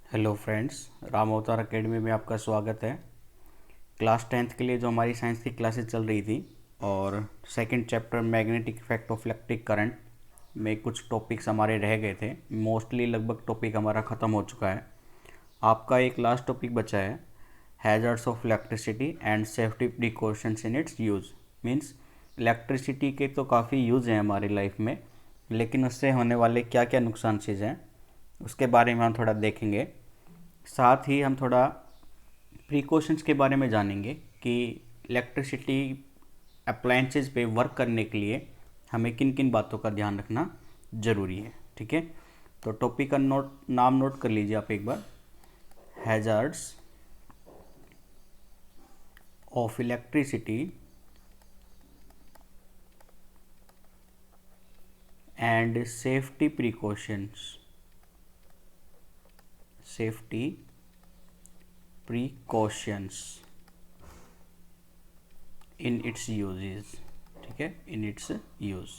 Hello friends, Ram अवतार academy में आपका स्वागत है। क्लास 10th के लिए जो हमारी साइंस की क्लासेस चल रही थी और second chapter magnetic effect of electric current में कुछ टॉपिक्स हमारे रह गए थे। मोस्टली लगभग टॉपिक हमारा ख़त्म हो चुका है। आपका एक लास्ट टॉपिक बचा है, hazards of electricity and safety precautions in its use. Means electricity के तो काफ़ी यूज़ हैं हमारी लाइफ में, लेकिन उससे होने वाले क्या क्या नुकसान चीज़ हैं उसके बारे में हम थोड़ा देखेंगे। साथ ही हम थोड़ा प्रिकॉशंस के बारे में जानेंगे कि इलेक्ट्रिसिटी अप्लायंसेस पे वर्क करने के लिए हमें किन किन बातों का ध्यान रखना ज़रूरी है। ठीक है, तो टॉपिक का नाम नोट कर लीजिए आप एक बार। Hazards of electricity and safety precautions in its uses. ठीक है, इन इट्स यूज़।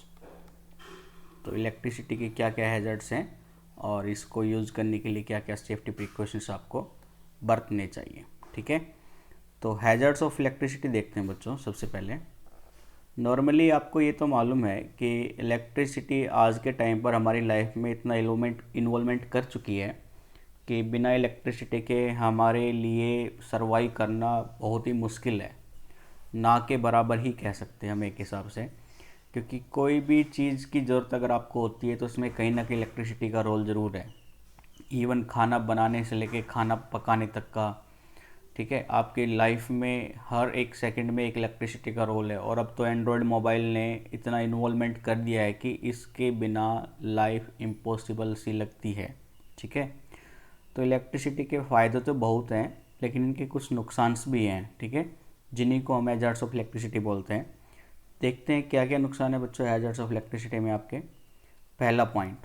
तो इलेक्ट्रिसिटी के क्या क्या हैज़र्ड्स हैं और इसको यूज़ करने के लिए क्या क्या सेफ्टी प्रिकॉशंस आपको बरतने चाहिए। ठीक है, तो हैज़र्ड्स ऑफ इलेक्ट्रिसिटी देखते हैं बच्चों। सबसे पहले नॉर्मली आपको ये तो मालूम है कि इलेक्ट्रिसिटी आज के टाइम पर हमारी लाइफ में इतना इन्वॉल्वमेंट कर चुकी है कि बिना इलेक्ट्रिसिटी के हमारे लिए सर्वाइव करना बहुत ही मुश्किल है, ना के बराबर ही कह सकते हैं हम एक हिसाब से। क्योंकि कोई भी चीज़ की ज़रूरत अगर आपको होती है तो उसमें कहीं ना कहीं इलेक्ट्रिसिटी का रोल ज़रूर है। इवन खाना बनाने से लेके खाना पकाने तक का। ठीक है, आपकी लाइफ में हर एक सेकंड में एक इलेक्ट्रिसिटी का रोल है। और अब तो एंड्रॉयड मोबाइल ने इतना इन्वॉल्वमेंट कर दिया है कि इसके बिना लाइफ इम्पॉसिबल सी लगती है। ठीक है, तो इलेक्ट्रिसिटी के फ़ायदे तो बहुत हैं, लेकिन इनके कुछ नुकसान भी हैं। ठीक है, जिन्हीं को हम हैज़र्ड्स ऑफ इलेक्ट्रिसिटी बोलते हैं। देखते हैं क्या क्या नुकसान है बच्चों हैज़र्ड्स ऑफ इलेक्ट्रिसिटी में आपके। पहला पॉइंट,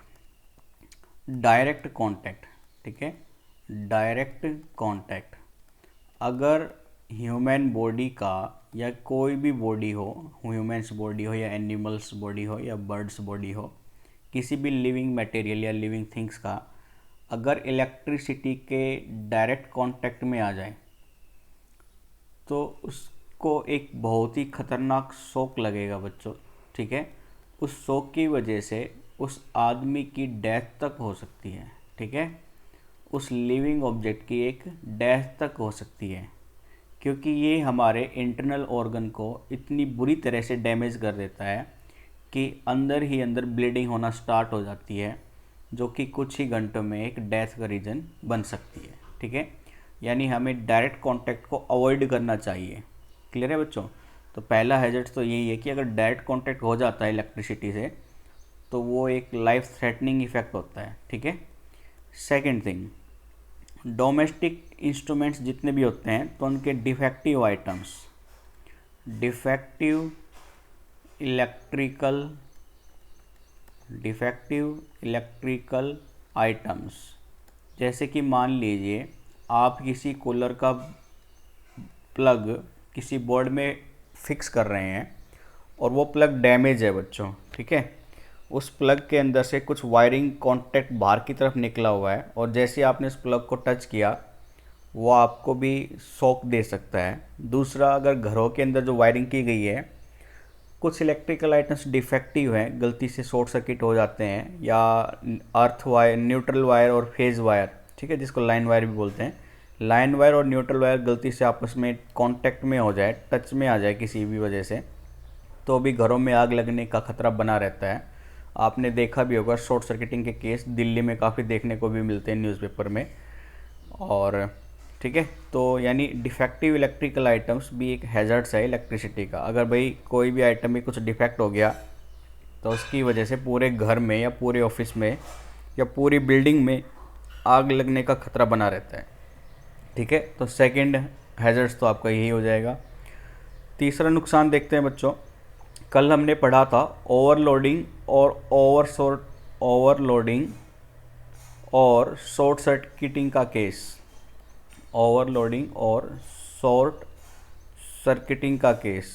डायरेक्ट कांटेक्ट। ठीक है, डायरेक्ट कांटेक्ट। अगर ह्यूमन बॉडी का या कोई भी बॉडी हो, ह्यूमन्स बॉडी हो या एनिमल्स बॉडी हो या बर्ड्स बॉडी हो, किसी भी लिविंग मटेरियल या लिविंग थिंग्स का अगर इलेक्ट्रिसिटी के डायरेक्ट कांटेक्ट में आ जाए तो उसको एक बहुत ही ख़तरनाक शॉक लगेगा बच्चों। ठीक है, उस शॉक की वजह से उस आदमी की डेथ तक हो सकती है। ठीक है, उस लिविंग ऑब्जेक्ट की एक डेथ तक हो सकती है, क्योंकि ये हमारे इंटरनल ऑर्गन को इतनी बुरी तरह से डैमेज कर देता है कि अंदर ही अंदर ब्लीडिंग होना स्टार्ट हो जाती है, जो कि कुछ ही घंटों में एक डेथ का रीज़न बन सकती है। ठीक है, यानी हमें डायरेक्ट कांटेक्ट को अवॉइड करना चाहिए। क्लियर है बच्चों? तो पहला हैजर्ड तो यही है कि अगर डायरेक्ट कांटेक्ट हो जाता है इलेक्ट्रिसिटी से तो वो एक लाइफ थ्रेटनिंग इफेक्ट होता है। ठीक है, सेकेंड थिंग, डोमेस्टिक इंस्ट्रूमेंट्स जितने भी होते हैं तो उनके डिफेक्टिव इलेक्ट्रिकल इलेक्ट्रिकल आइटम्स, जैसे कि मान लीजिए आप किसी कूलर का प्लग किसी बोर्ड में फिक्स कर रहे हैं और वो प्लग डैमेज है बच्चों। ठीक है, उस प्लग के अंदर से कुछ वायरिंग कॉन्टैक्ट बाहर की तरफ निकला हुआ है और जैसे आपने उस प्लग को टच किया वो आपको भी शॉक दे सकता है। दूसरा, अगर घरों के अंदर जो वायरिंग की गई है, कुछ इलेक्ट्रिकल आइटम्स डिफेक्टिव हैं, गलती से शॉर्ट सर्किट हो जाते हैं, या अर्थ वायर, न्यूट्रल वायर और फेज़ वायर, ठीक है, जिसको लाइन वायर भी बोलते हैं, लाइन वायर और न्यूट्रल वायर गलती से आपस में कांटेक्ट में हो जाए, टच में आ जाए किसी भी वजह से, तो भी घरों में आग लगने का खतरा बना रहता है। आपने देखा भी होगा शॉर्ट सर्किटिंग के केस दिल्ली में काफ़ी देखने को भी मिलते हैं न्यूज़पेपर में। और ठीक है, तो यानी डिफेक्टिव इलेक्ट्रिकल आइटम्स भी एक हैज़र्ड्स है इलेक्ट्रिसिटी का। अगर भाई कोई भी आइटम में कुछ डिफेक्ट हो गया तो उसकी वजह से पूरे घर में या पूरे ऑफिस में या पूरी बिल्डिंग में आग लगने का खतरा बना रहता है। ठीक है, तो सेकंड हैज़र्ड्स तो आपका यही हो जाएगा। तीसरा नुकसान देखते हैं बच्चों। कल हमने पढ़ा था ओवरलोडिंग और शॉर्ट सर्किटिंग का केस। ओवरलोडिंग और शॉर्ट सर्किटिंग का केस।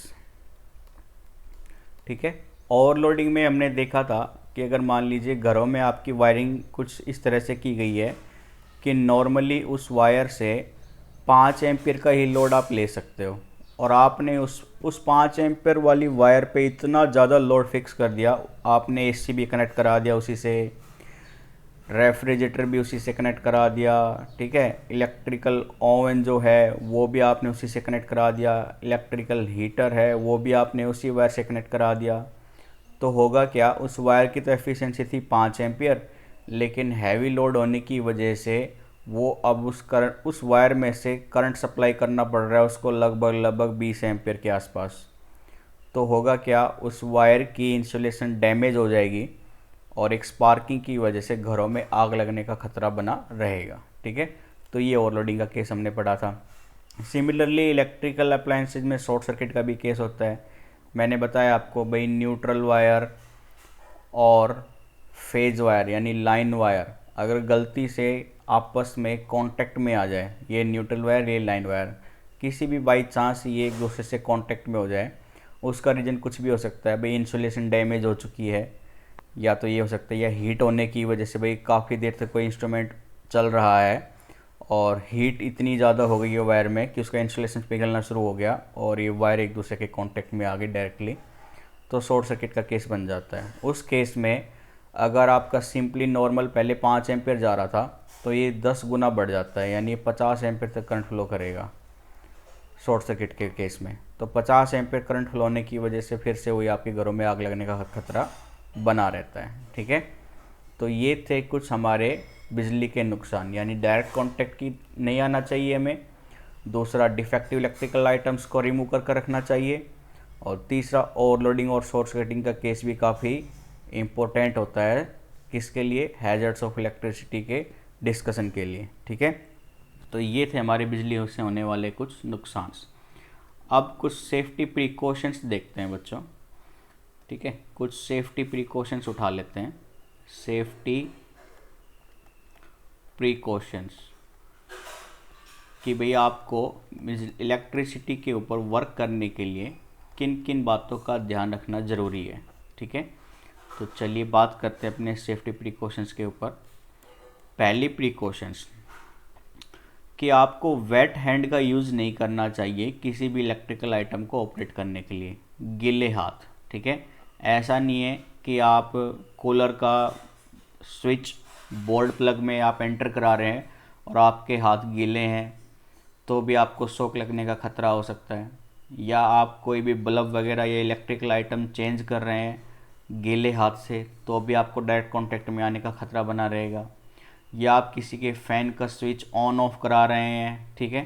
ठीक है, ओवरलोडिंग में हमने देखा था कि अगर मान लीजिए घरों में आपकी वायरिंग कुछ इस तरह से की गई है कि नॉर्मली उस वायर से 5 एम्पियर का ही लोड आप ले सकते हो, और आपने उस 5 एम्पियर वाली वायर पे इतना ज़्यादा लोड फिक्स कर दिया, आपने एसी भी कनेक्ट करा दिया उसी से, रेफ्रिजरेटर भी उसी से कनेक्ट करा दिया, ठीक है, इलेक्ट्रिकल ओवन जो है वो भी आपने उसी से कनेक्ट करा दिया, इलेक्ट्रिकल हीटर है वो भी आपने उसी वायर से कनेक्ट करा दिया। तो होगा क्या, उस वायर की तो एफिशिएंसी थी 5 एम्पियर, लेकिन हैवी लोड होने की वजह से वो अब उस वायर में से करंट सप्लाई करना पड़ रहा है उसको लगभग 20 एम्पियर के आसपास। तो होगा क्या, उस वायर की इंसुलेशन डैमेज हो जाएगी और एक स्पार्किंग की वजह से घरों में आग लगने का खतरा बना रहेगा, ठीक है। तो ये ओवरलोडिंग का केस हमने पढ़ा था। सिमिलरली इलेक्ट्रिकल अप्लायंसेज में शॉर्ट सर्किट का भी केस होता है। मैंने बताया आपको भाई, न्यूट्रल वायर और फेज वायर यानी लाइन वायर अगर गलती से आपस में कांटेक्ट में आ जाए, ये न्यूट्रल वायर ये लाइन वायर, किसी भी बाई चांस ये एक दूसरे से कांटेक्ट में हो जाए, उसका रीज़न कुछ भी हो सकता है भाई, इंसुलेशन डैमेज हो चुकी है, या तो ये हो सकता है या हीट होने की वजह से भाई काफ़ी देर तक कोई इंस्ट्रूमेंट चल रहा है और हीट इतनी ज़्यादा हो गई है वायर में कि उसका इंसुलेशन पिघलना शुरू हो गया और ये वायर एक दूसरे के कांटेक्ट में आ गई डायरेक्टली, तो शॉर्ट सर्किट का केस बन जाता है। उस केस में अगर आपका सिंपली नॉर्मल पहले 5 एम्पियर जा रहा था तो ये 10 गुना बढ़ जाता है, यानी 50 एम्पियर तक करंट फ्लो करेगा शॉर्ट सर्किट के केस में। तो 50 एम्पियर करंट फ्लो होने की वजह से फिर से वही आपके घरों में आग लगने का खतरा बना रहता है, ठीक है। तो ये थे कुछ हमारे बिजली के नुकसान, यानी डायरेक्ट कांटेक्ट की नहीं आना चाहिए हमें, दूसरा डिफेक्टिव इलेक्ट्रिकल आइटम्स को रिमूव कर रखना चाहिए, और तीसरा ओवरलोडिंग और शॉर्ट सर्किटिंग का केस भी काफ़ी इम्पोर्टेंट होता है, किसके लिए, हैजर्ड्स ऑफ इलेक्ट्रिसिटी के डिस्कशन के लिए, ठीक है। तो ये थे हमारे बिजली से होने वाले कुछ नुकसान। अब कुछ सेफ्टी प्रिकॉशंस देखते हैं बच्चों, ठीक है, कुछ सेफ्टी प्रिकॉशंस उठा लेते हैं। सेफ्टी प्रिकॉशंस कि भाई आपको इलेक्ट्रिसिटी के ऊपर वर्क करने के लिए किन किन बातों का ध्यान रखना ज़रूरी है, ठीक है। तो चलिए बात करते हैं अपने सेफ्टी प्रिकॉशंस के ऊपर। पहली प्रिकॉशंस कि आपको वेट हैंड का यूज़ नहीं करना चाहिए किसी भी इलेक्ट्रिकल आइटम को ऑपरेट करने के लिए, गीले हाथ, ठीक है। ऐसा नहीं है कि आप कूलर का स्विच बोर्ड प्लग में आप एंटर करा रहे हैं और आपके हाथ गीले हैं तो भी आपको शॉक लगने का खतरा हो सकता है, या आप कोई भी बल्ब वगैरह या इलेक्ट्रिकल आइटम चेंज कर रहे हैं गीले हाथ से तो भी आपको डायरेक्ट कांटेक्ट में आने का खतरा बना रहेगा, या आप किसी के फ़ैन का स्विच ऑन ऑफ करा रहे हैं, ठीक है,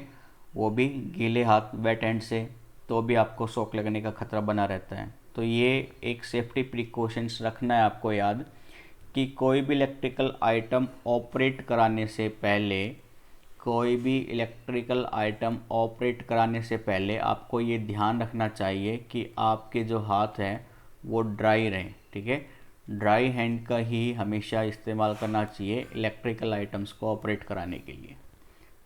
वो भी गीले हाथ वेट हैंड से, तो भी आपको शॉक लगने का खतरा बना रहता है। तो ये एक सेफ्टी प्रिकॉशंस रखना है आपको याद कि कोई भी इलेक्ट्रिकल आइटम ऑपरेट कराने से पहले, कोई भी इलेक्ट्रिकल आइटम ऑपरेट कराने से पहले आपको ये ध्यान रखना चाहिए कि आपके जो हाथ हैं वो ड्राई रहें, ठीक है। ड्राई हैंड का ही हमेशा इस्तेमाल करना चाहिए इलेक्ट्रिकल आइटम्स को ऑपरेट कराने के लिए।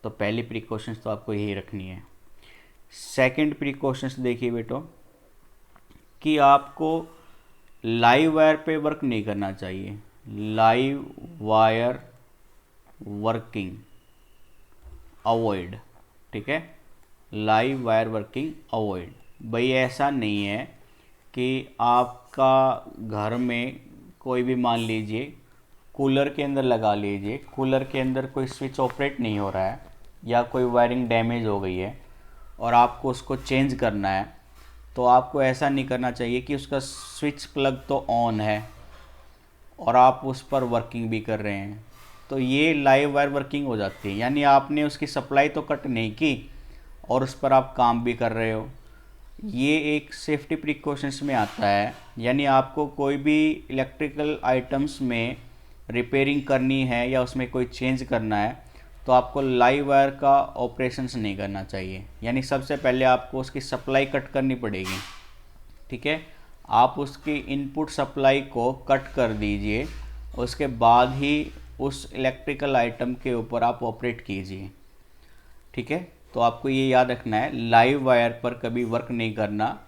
तो पहली प्रिकॉशंस तो आपको यही रखनी है। सेकंड प्रिकॉशंस देखिए बेटो कि आपको लाइव वायर पे वर्क नहीं करना चाहिए। लाइव वायर वर्किंग अवॉइड, ठीक है, लाइव वायर वर्किंग अवॉइड। भाई ऐसा नहीं है कि आपका घर में कोई भी, मान लीजिए कूलर के अंदर लगा लीजिए, कूलर के अंदर कोई स्विच ऑपरेट नहीं हो रहा है या कोई वायरिंग डैमेज हो गई है और आपको उसको चेंज करना है, तो आपको ऐसा नहीं करना चाहिए कि उसका स्विच प्लग तो ऑन है और आप उस पर वर्किंग भी कर रहे हैं, तो ये लाइव वायर वर्किंग हो जाती है, यानी आपने उसकी सप्लाई तो कट नहीं की और उस पर आप काम भी कर रहे हो। ये एक सेफ्टी प्रिकॉशंस में आता है, यानी आपको कोई भी इलेक्ट्रिकल आइटम्स में रिपेयरिंग करनी है या उसमें कोई चेंज करना है तो आपको लाइव वायर का ऑपरेशंस नहीं करना चाहिए, यानी सबसे पहले आपको उसकी सप्लाई कट करनी पड़ेगी, ठीक है। आप उसकी इनपुट सप्लाई को कट कर दीजिए, उसके बाद ही उस इलेक्ट्रिकल आइटम के ऊपर आप ऑपरेट कीजिए, ठीक है। तो आपको ये याद रखना है, लाइव वायर पर कभी वर्क नहीं करना,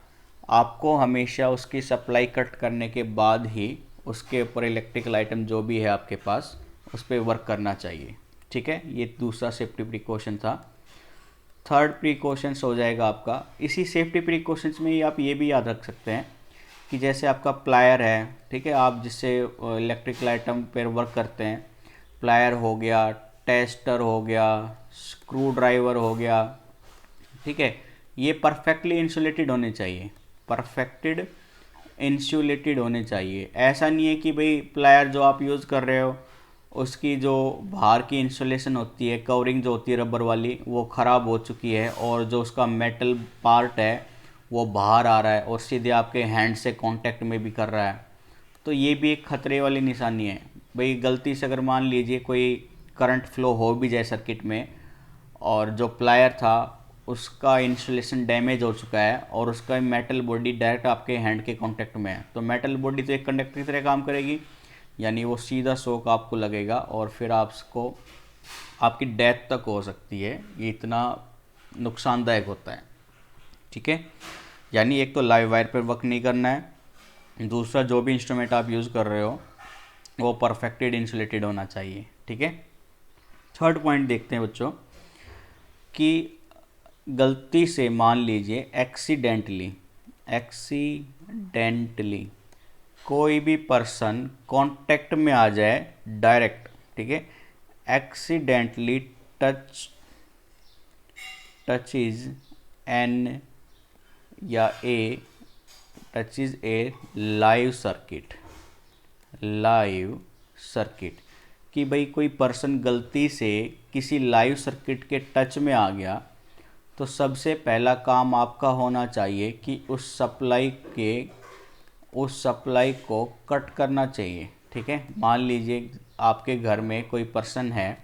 आपको हमेशा उसकी सप्लाई कट करने के बाद ही उसके ऊपर इलेक्ट्रिकल आइटम जो भी है आपके पास उस पर वर्क करना चाहिए, ठीक है, ये दूसरा सेफ्टी प्रिकॉशन था। थर्ड प्रिकॉशंस हो जाएगा आपका, इसी सेफ्टी प्रिकॉशंस में ही आप ये भी याद रख सकते हैं कि जैसे आपका प्लायर है, ठीक है, आप जिससे इलेक्ट्रिकल आइटम पर वर्क करते हैं, प्लायर हो गया, टेस्टर हो गया, स्क्रू ड्राइवर हो गया, ठीक है, ये परफेक्टली इंसुलेटेड होने चाहिए, परफेक्टेड इंसुलेटेड होने चाहिए। ऐसा नहीं है कि भाई प्लायर जो आप यूज़ कर रहे हो उसकी जो बाहर की इंसुलेशन होती है, कवरिंग जो होती है रबर वाली, वो ख़राब हो चुकी है और जो उसका मेटल पार्ट है वो बाहर आ रहा है और सीधे आपके हैंड से कांटेक्ट में भी कर रहा है, तो ये भी एक ख़तरे वाली निशानी है। भाई गलती से अगर मान लीजिए कोई करंट फ्लो हो भी जाए सर्किट में और जो प्लायर था उसका इंसुलेशन डैमेज हो चुका है और उसका मेटल बॉडी डायरेक्ट आपके हैंड के कांटेक्ट में है, तो मेटल बॉडी तो एक कंडक्टर की तरह काम करेगी, यानी वो सीधा शॉक आपको लगेगा और फिर आपको आपकी डेथ तक हो सकती है। ये इतना नुकसानदायक होता है, ठीक है। यानी एक तो लाइव वायर पर वर्क नहीं करना है, दूसरा जो भी इंस्ट्रूमेंट आप यूज़ कर रहे हो वो परफेक्टेड इंसुलेटेड होना चाहिए, ठीक है। थर्ड पॉइंट देखते हैं बच्चों कि गलती से मान लीजिए एक्सीडेंटली कोई भी पर्सन कांटेक्ट में आ जाए डायरेक्ट, ठीक है, एक्सीडेंटली टचेज एन या टचेज ए लाइव सर्किट कि भाई कोई पर्सन गलती से किसी लाइव सर्किट के टच में आ गया, तो सबसे पहला काम आपका होना चाहिए कि उस सप्लाई को कट करना चाहिए, ठीक है। मान लीजिए आपके घर में कोई पर्सन है,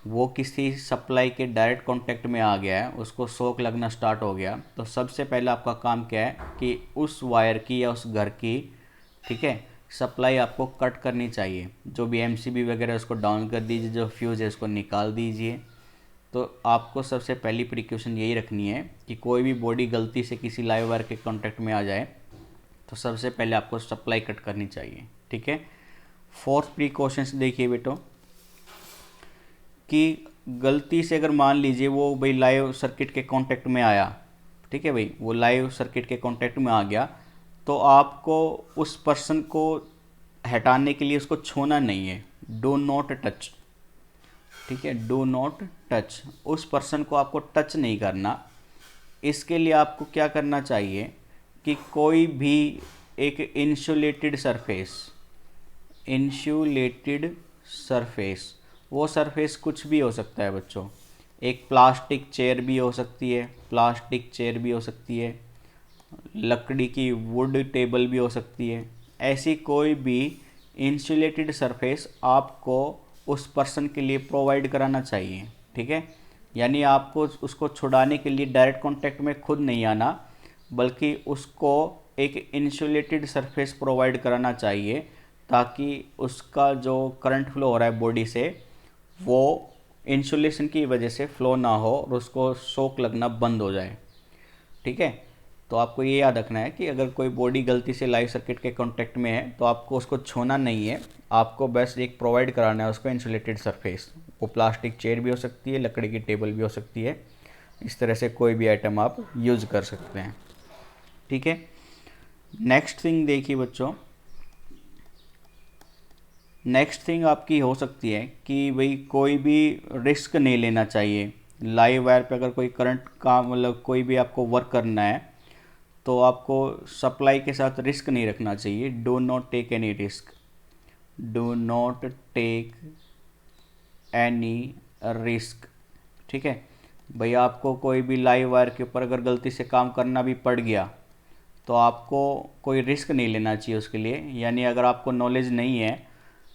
वो किसी सप्लाई के डायरेक्ट कांटेक्ट में आ गया है, उसको शॉक लगना स्टार्ट हो गया, तो सबसे पहले आपका काम क्या है कि उस वायर की या उस घर की, ठीक है, सप्लाई आपको कट करनी चाहिए। जो भी एमसीबी वगैरह उसको डाउन कर दीजिए, जो फ्यूज़ है उसको निकाल दीजिए। तो आपको सबसे पहली प्रिकॉशन यही रखनी है कि कोई भी बॉडी गलती से किसी लाइव वायर के कांटेक्ट में आ जाए तो सबसे पहले आपको सप्लाई कट करनी चाहिए, ठीक है। फोर्थ प्रिकॉशंस देखिए बेटो कि गलती से अगर मान लीजिए वो भाई लाइव सर्किट के कांटेक्ट में आया, ठीक है भाई, वो लाइव सर्किट के कांटेक्ट में आ गया, तो आपको उस पर्सन को हटाने के लिए उसको छूना नहीं है, डू नॉट टच, ठीक है, डू नॉट टच, उस पर्सन को आपको टच नहीं करना। इसके लिए आपको क्या करना चाहिए कि कोई भी एक इंसुलेटेड सरफेस, वो सरफेस कुछ भी हो सकता है बच्चों, एक प्लास्टिक चेयर भी हो सकती है, लकड़ी की वुड टेबल भी हो सकती है, ऐसी कोई भी इंसुलेटेड सरफेस आपको उस पर्सन के लिए प्रोवाइड कराना चाहिए, ठीक है। यानी आपको उसको छुड़ाने के लिए डायरेक्ट कांटेक्ट में खुद नहीं आना, बल्कि उसको एक इंसुलेटेड सरफेस प्रोवाइड कराना चाहिए ताकि उसका जो करंट फ्लो हो रहा है बॉडी से वो इंसुलेशन की वजह से फ्लो ना हो और उसको शॉक लगना बंद हो जाए, ठीक है। तो आपको ये याद रखना है कि अगर कोई बॉडी गलती से लाइव सर्किट के कांटेक्ट में है तो आपको उसको छूना नहीं है, आपको बस एक प्रोवाइड कराना है उसको इंसुलेटेड सरफेस। वो प्लास्टिक चेयर भी हो सकती है, लकड़ी की टेबल भी हो सकती है, इस तरह से कोई भी आइटम आप यूज़ कर सकते हैं, ठीक है। नेक्स्ट थिंग देखिए बच्चों, नेक्स्ट थिंग आपकी हो सकती है कि भाई कोई भी रिस्क नहीं लेना चाहिए। लाइव वायर पे अगर कोई करंट का मतलब कोई भी आपको वर्क करना है तो आपको सप्लाई के साथ रिस्क नहीं रखना चाहिए। Do not take any risk, do not take any risk, ठीक है भाई। आपको कोई भी लाइव वायर के ऊपर अगर गलती से काम करना भी पड़ गया तो आपको कोई रिस्क नहीं लेना चाहिए उसके लिए। यानी अगर आपको नॉलेज नहीं है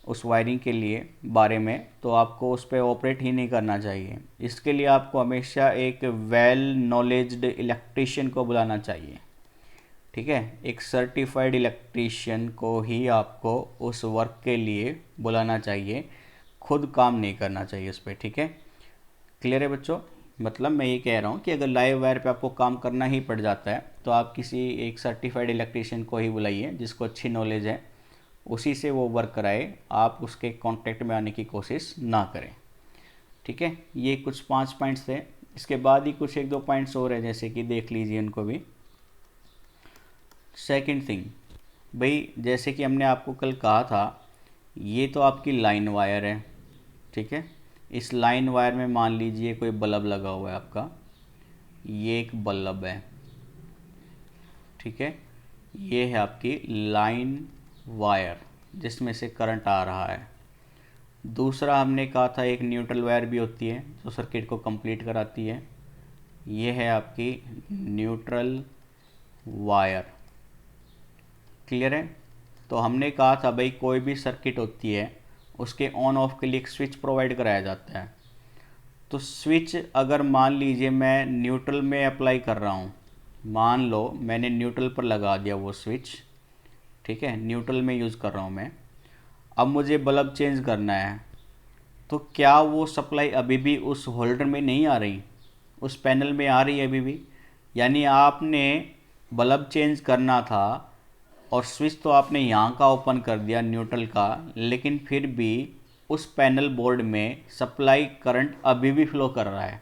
उस वायरिंग के लिए बारे में तो आपको उस पर ऑपरेट ही नहीं करना चाहिए। इसके लिए आपको हमेशा एक वेल नॉलेज्ड इलेक्ट्रीशियन को बुलाना चाहिए, ठीक है। एक सर्टिफाइड इलेक्ट्रीशियन को ही आपको उस वर्क के लिए बुलाना चाहिए, खुद काम नहीं करना चाहिए उस पर, ठीक है। क्लियर है बच्चों? मतलब मैं ये कह रहा हूँ कि अगर लाइव वायर पे आपको काम करना ही पड़ जाता है तो आप किसी एक सर्टिफाइड इलेक्ट्रीशियन को ही बुलाइए जिसको अच्छी नॉलेज है, उसी से वो वर्क कराए, आप उसके कांटेक्ट में आने की कोशिश ना करें, ठीक है, ये कुछ 5 पॉइंट्स थे। इसके बाद ही कुछ 1-2 पॉइंट्स और है, जैसे कि देख लीजिए उनको भी। सेकंड थिंग भाई, जैसे कि हमने आपको कल कहा था, ये तो आपकी लाइन वायर है, ठीक है। इस लाइन वायर में मान लीजिए कोई बल्ब लगा हुआ है आपका, ये एक बल्ब है, ठीक है। ये है आपकी लाइन वायर जिसमें से करंट आ रहा है। दूसरा हमने कहा था एक न्यूट्रल वायर भी होती है जो सर्किट को कंप्लीट कराती है। ये है आपकी न्यूट्रल वायर, क्लियर है। तो हमने कहा था भाई कोई भी सर्किट होती है उसके ऑन ऑफ के लिए एक स्विच प्रोवाइड कराया जाता है। तो स्विच अगर मान लीजिए मैं न्यूट्रल में अप्लाई कर रहा हूँ, मान लो मैंने न्यूट्रल पर लगा दिया वो स्विच, ठीक है, न्यूट्रल में यूज़ कर रहा हूँ मैं। अब मुझे बल्ब चेंज करना है, तो क्या वो सप्लाई अभी भी उस होल्डर में नहीं आ रही, उस पैनल में आ रही है अभी भी? यानी आपने बल्ब चेंज करना था और स्विच तो आपने यहाँ का ओपन कर दिया न्यूट्रल का, लेकिन फिर भी उस पैनल बोर्ड में सप्लाई करंट अभी भी फ्लो कर रहा है।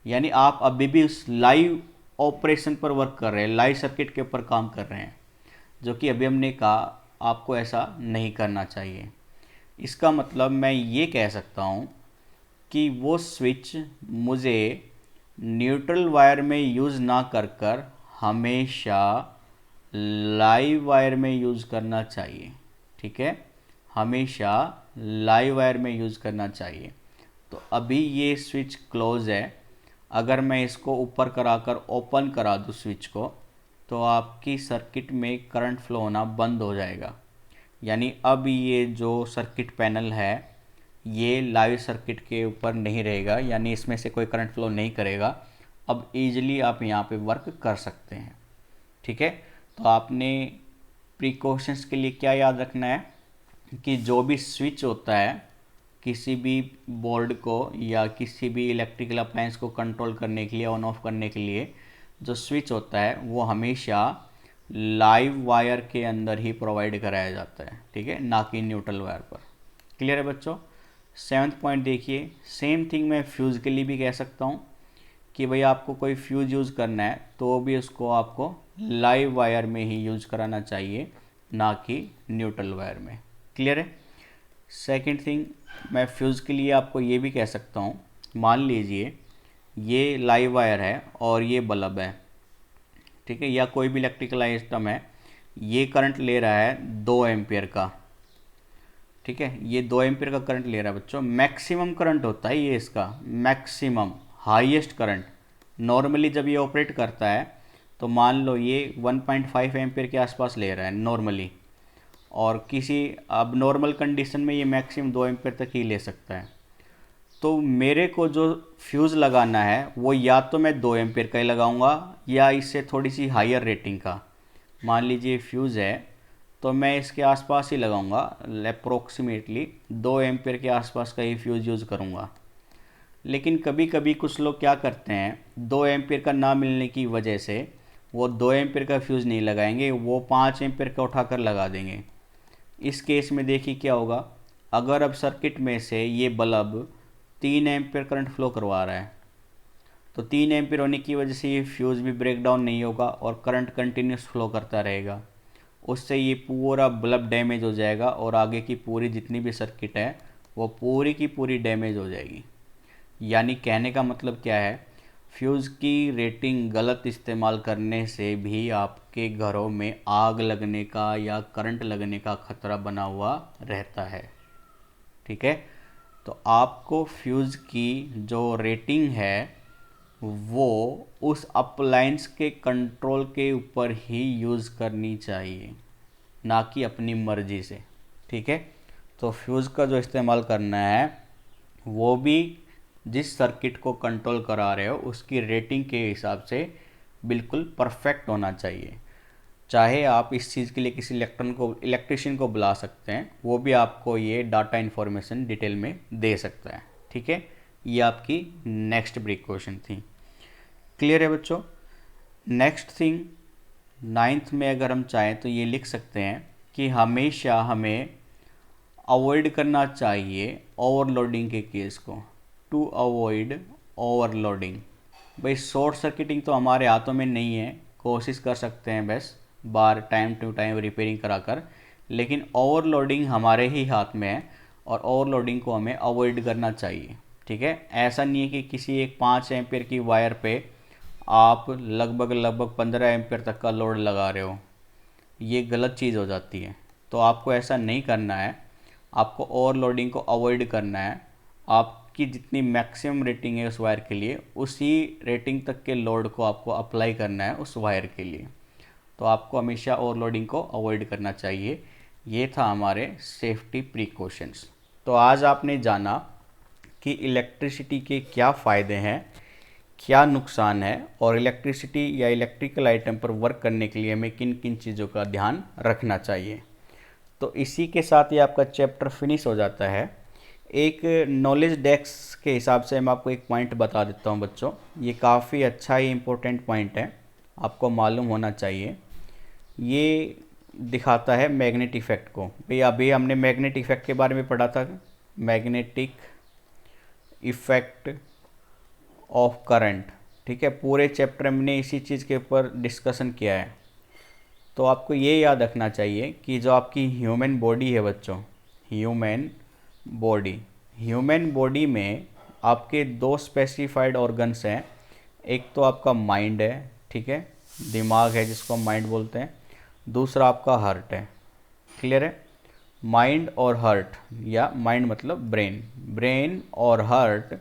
यानी आप अभी भी उस लाइव ऑपरेशन पर वर्क कर रहे हैं, लाइव सर्किट के ऊपर काम कर रहे हैं, जो कि अभी हमने कहा आपको ऐसा नहीं करना चाहिए। इसका मतलब मैं ये कह सकता हूँ कि वो स्विच मुझे न्यूट्रल वायर में यूज़ ना कर हमेशा लाइव वायर में यूज़ करना चाहिए, ठीक है, हमेशा लाइव वायर में यूज़ करना चाहिए। तो अभी ये स्विच क्लोज है, अगर मैं इसको ऊपर कराकर ओपन करा दूँ स्विच को, तो आपकी सर्किट में करंट फ्लो होना बंद हो जाएगा। यानी अब ये जो सर्किट पैनल है ये लाइव सर्किट के ऊपर नहीं रहेगा, यानी इसमें से कोई करंट फ्लो नहीं करेगा। अब ईजिली आप यहाँ पे वर्क कर सकते हैं, ठीक है। तो आपने प्रिकॉशंस के लिए क्या याद रखना है कि जो भी स्विच होता है किसी भी बोर्ड को या किसी भी इलेक्ट्रिकल अप्लायंस को कंट्रोल करने के लिए, ऑन ऑफ करने के लिए, जो स्विच होता है वो हमेशा लाइव वायर के अंदर ही प्रोवाइड कराया जाता है, ठीक है, ना कि न्यूट्रल वायर पर। क्लियर है बच्चों। 7th पॉइंट देखिए, सेम थिंग मैं फ्यूज़ के लिए भी कह सकता हूँ कि भाई आपको कोई फ्यूज़ यूज़ करना है तो भी उसको आपको लाइव वायर में ही यूज़ कराना चाहिए, ना कि न्यूट्रल वायर में। क्लियर है। सेकंड थिंग, मैं फ्यूज़ के लिए आपको ये भी कह सकता हूँ, मान लीजिए ये लाइव वायर है और ये बल्ब है, ठीक है, या कोई भी इलेक्ट्रिकल आइटम है, ये करंट ले रहा है 2 एम्पियर का, ठीक है, ये 2 एम्पियर का करंट ले रहा है बच्चों। मैक्सिमम करंट होता है ये इसका, मैक्सिमम हाईएस्ट करंट। नॉर्मली जब ये ऑपरेट करता है तो मान लो ये 1.5 एम्पियर के आसपास ले रहा है नॉर्मली, और किसी अब नॉर्मल कंडीशन में ये मैक्सिमम 2 एम्पियर तक ही ले सकता है। तो मेरे को जो फ्यूज़ लगाना है वो या तो मैं 2 एम्पियर का ही लगाऊंगा या इससे थोड़ी सी हायर रेटिंग का। मान लीजिए फ्यूज़ है तो मैं इसके आसपास ही लगाऊंगा, अप्रोक्सीमेटली 2 एम्पियर के आसपास का ही फ्यूज़ यूज़ करूंगा। लेकिन कभी कभी कुछ लोग क्या करते हैं, 2 एम्पियर का ना मिलने की वजह से वो 2 एम्पियर का फ्यूज़ नहीं लगाएंगे, वो 5 एम्पियर का उठाकर लगा देंगे। इस केस में देखिए क्या होगा, अगर अब सर्किट में से ये बल्ब 3 एम्पियर करंट फ्लो करवा रहा है, तो 3 एम्पियर होने की वजह से ये फ्यूज़ भी ब्रेक डाउन नहीं होगा और करंट कंटिन्यूस फ्लो करता रहेगा। उससे ये पूरा बल्ब डैमेज हो जाएगा और आगे की पूरी जितनी भी सर्किट है वो पूरी की पूरी डैमेज हो जाएगी। यानी कहने का मतलब क्या है, फ्यूज़ की रेटिंग गलत इस्तेमाल करने से भी आपके घरों में आग लगने का या करंट लगने का खतरा बना हुआ रहता है, ठीक है। तो आपको फ्यूज़ की जो रेटिंग है वो उस अप्लायंस के कंट्रोल के ऊपर ही यूज़ करनी चाहिए, ना कि अपनी मर्ज़ी से, ठीक है। तो फ्यूज़ का जो इस्तेमाल करना है वो भी जिस सर्किट को कंट्रोल करा रहे हो उसकी रेटिंग के हिसाब से बिल्कुल परफेक्ट होना चाहिए। चाहे आप इस चीज़ के लिए किसी इलेक्ट्रिशियन को बुला सकते हैं, वो भी आपको ये डाटा इन्फॉर्मेशन डिटेल में दे सकता है, ठीक है। ये आपकी नेक्स्ट प्रिकॉशन थी। क्लियर है बच्चों। नेक्स्ट थिंग 9th में अगर हम चाहें तो ये लिख सकते हैं कि हमेशा हमें अवॉइड करना चाहिए ओवरलोडिंग के केस को। To avoid overloading. भाई शॉर्ट सर्किटिंग तो हमारे हाथों में नहीं है, कोशिश कर सकते हैं बस बार टाइम टू टाइम रिपेयरिंग कराकर, लेकिन ओवरलोडिंग हमारे ही हाथ में है और ओवरलोडिंग को हमें अवॉइड करना चाहिए। ठीक है, ऐसा नहीं है कि किसी एक 5 एम्पियर की वायर पे आप लगभग 15 एम्पियर तक का लोड लगा रहे हो, ये गलत चीज़ हो जाती है। तो आपको ऐसा नहीं करना है, आपको ओवरलोडिंग को अवॉइड करना है। आपकी जितनी मैक्सिमम रेटिंग है उस वायर के लिए, उसी रेटिंग तक के लोड को आपको अप्लाई करना है उस वायर के लिए। तो आपको हमेशा ओवरलोडिंग को अवॉइड करना चाहिए। ये था हमारे सेफ्टी प्रिकॉशंस। तो आज आपने जाना कि इलेक्ट्रिसिटी के क्या फ़ायदे हैं, क्या नुकसान है, और इलेक्ट्रिसिटी या इलेक्ट्रिकल आइटम पर वर्क करने के लिए हमें किन किन चीज़ों का ध्यान रखना चाहिए। तो इसी के साथ ही आपका चैप्टर फिनिश हो जाता है। एक नॉलेज डेस्क के हिसाब से मैं आपको एक पॉइंट बता देता हूँ बच्चों, ये काफ़ी अच्छा ही इम्पोर्टेंट पॉइंट है, आपको मालूम होना चाहिए। ये दिखाता है मैग्नेट इफेक्ट को। भाई अभी हमने मैग्नेट इफेक्ट के बारे में पढ़ा था, मैग्नेटिक इफेक्ट ऑफ करंट। ठीक है, पूरे चैप्टर में हमने इसी चीज़ के ऊपर डिस्कशन किया है। तो आपको ये याद रखना चाहिए कि जो आपकी ह्यूमन बॉडी है बच्चों, ह्यूमन बॉडी में आपके 2 स्पेसिफाइड ऑर्गन्स हैं। एक तो आपका माइंड है, ठीक है, दिमाग है जिसको हम माइंड बोलते हैं। दूसरा आपका हार्ट है। क्लियर है? माइंड और हार्ट, या माइंड मतलब ब्रेन और हार्ट,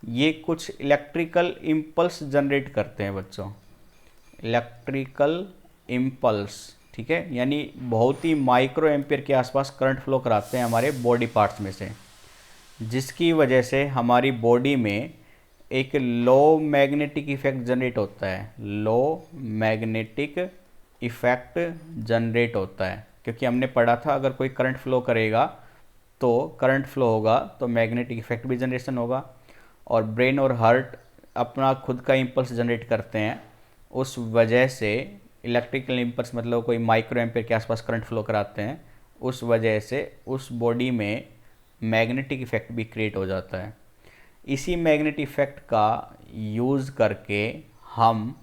ये कुछ इलेक्ट्रिकल इम्पल्स जनरेट करते हैं बच्चों, इलेक्ट्रिकल इम्पल्स। ठीक है, यानी बहुत ही माइक्रो एम्पियर के आसपास करंट फ्लो कराते हैं हमारे बॉडी पार्ट्स में से, जिसकी वजह से हमारी बॉडी में एक लो मैग्नेटिक इफेक्ट जनरेट होता है। लो मैग्नेटिक इफेक्ट जनरेट होता है, क्योंकि हमने पढ़ा था अगर कोई करंट फ्लो करेगा तो करंट फ्लो होगा तो मैग्नेटिक इफेक्ट भी जनरेशन होगा। और ब्रेन और हार्ट अपना खुद का इम्पल्स जनरेट करते हैं, उस वजह से इलेक्ट्रिकल इम्पल्स मतलब कोई माइक्रो एम्पियर के आसपास करंट फ्लो कराते हैं, उस वजह से उस बॉडी में मैग्नेटिक इफेक्ट भी क्रिएट हो जाता है। इसी मैग्नेटिक इफेक्ट का यूज़ करके हम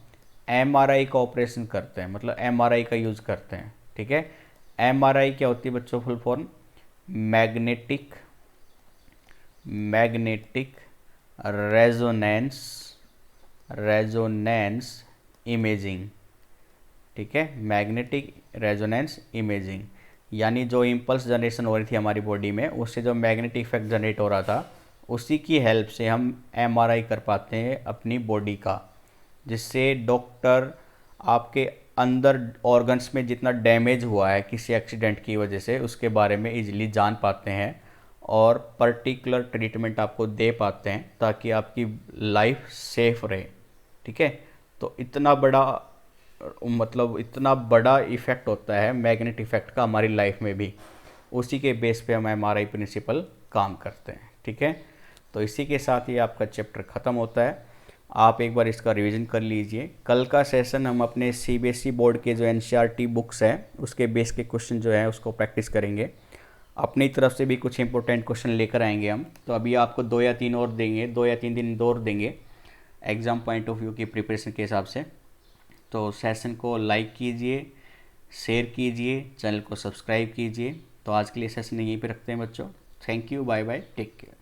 एमआरआई का ऑपरेशन करते हैं, मतलब एमआरआई का यूज़ करते हैं। ठीक है, एमआरआई क्या होती है बच्चों? Full form magnetic resonance imaging. ठीक है, मैग्नेटिक रेजोनेंस इमेजिंग, यानी जो इम्पल्स जनरेशन हो रही थी हमारी बॉडी में, उससे जो मैग्नेटिक इफेक्ट जनरेट हो रहा था, उसी की हेल्प से हम एमआरआई कर पाते हैं अपनी बॉडी का, जिससे डॉक्टर आपके अंदर ऑर्गन्स में जितना डैमेज हुआ है किसी एक्सीडेंट की वजह से, उसके बारे में इजीली जान पाते हैं और पर्टिकुलर ट्रीटमेंट आपको दे पाते हैं ताकि आपकी लाइफ सेफ रहे। ठीक है, तो इतना बड़ा इफ़ेक्ट होता है मैग्नेट इफेक्ट का हमारी लाइफ में भी, उसी के बेस पे हम एमआरआई प्रिंसिपल काम करते हैं। ठीक है, तो इसी के साथ ही आपका चैप्टर ख़त्म होता है। आप एक बार इसका रिवीजन कर लीजिए। कल का सेशन हम अपने सीबीएसई बोर्ड के जो एनसीईआरटी बुक्स हैं उसके बेस के क्वेश्चन जो है उसको प्रैक्टिस करेंगे। अपनी तरफ से भी कुछ इंपॉर्टेंट क्वेश्चन लेकर आएंगे हम। तो अभी आपको 2 या 3 और देंगे, 2 या 3 दिन और देंगे एग्ज़ाम पॉइंट ऑफ व्यू की प्रिपरेशन के हिसाब से। तो सेशन को लाइक कीजिए, शेयर कीजिए, चैनल को सब्सक्राइब कीजिए। तो आज के लिए सेशन यहीं पे रखते हैं बच्चों। Thank you, bye bye, take care.